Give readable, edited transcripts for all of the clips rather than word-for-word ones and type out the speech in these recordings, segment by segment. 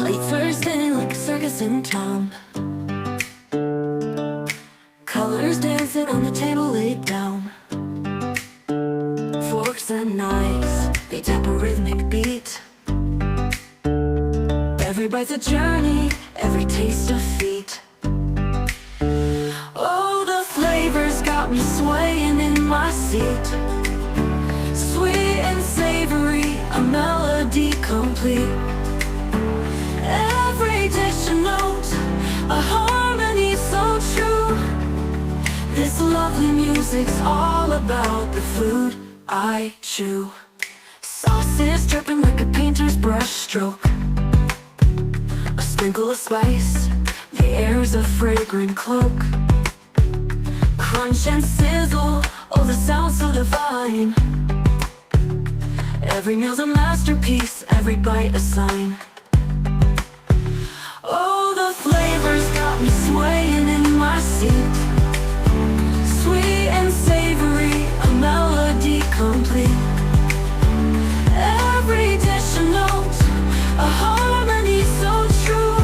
Late Thursday like a circus in town. Colors dancing on the table laid down. Forks and knives, they tap a rhythmic beat. Every bite's a journey, every taste a feat. Oh, the flavors got me swaying in my seat. Sweet and savory, a melody complete. Every dish a note, a harmony so true. This lovely music's all about the food I chew. Sauces dripping like a painter's brush stroke. A sprinkle of spice, the air's a fragrant cloak. Crunch and sizzle, oh the sound so divine. Every meal's a masterpiece, every bite a sign. Oh, the flavors got me swaying in my seat. Sweet and savory, a melody complete. Every dish a note, a harmony so true.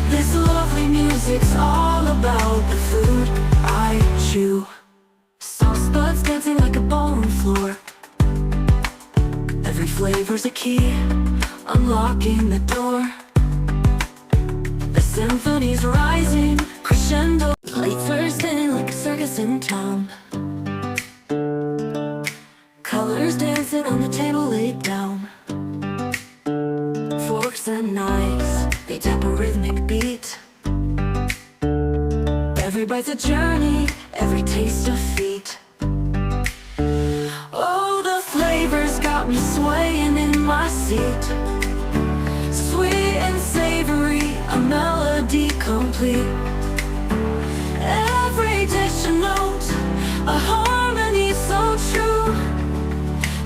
This lovely music's all about the food I chew. Sauce buds dancing like a ballroom floor. Every flavor's a key, unlocking the door. The symphony's rising, crescendo. Late Thursday like a circus in town. Colors dancing on the table laid down. Forks and knives, they tap a rhythmic beat. Every bite's a journey, every taste a feat. Oh, the flavors got me swaying in my seat. Sweet and savory, a melody complete. Every dish a note, a harmony so true.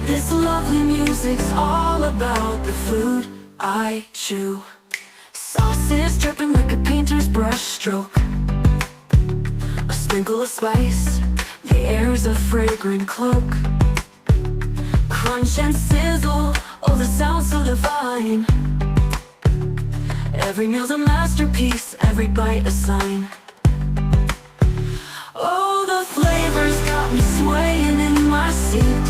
This lovely music's all about the food I chew. Sauces dripping like a painter's brush stroke. A sprinkle of spice, the air's a fragrant cloak. Crunch and sizzle, oh the sound so divine. Every meal's a masterpiece, every bite a sign. Oh, the flavors got me swaying in my seat.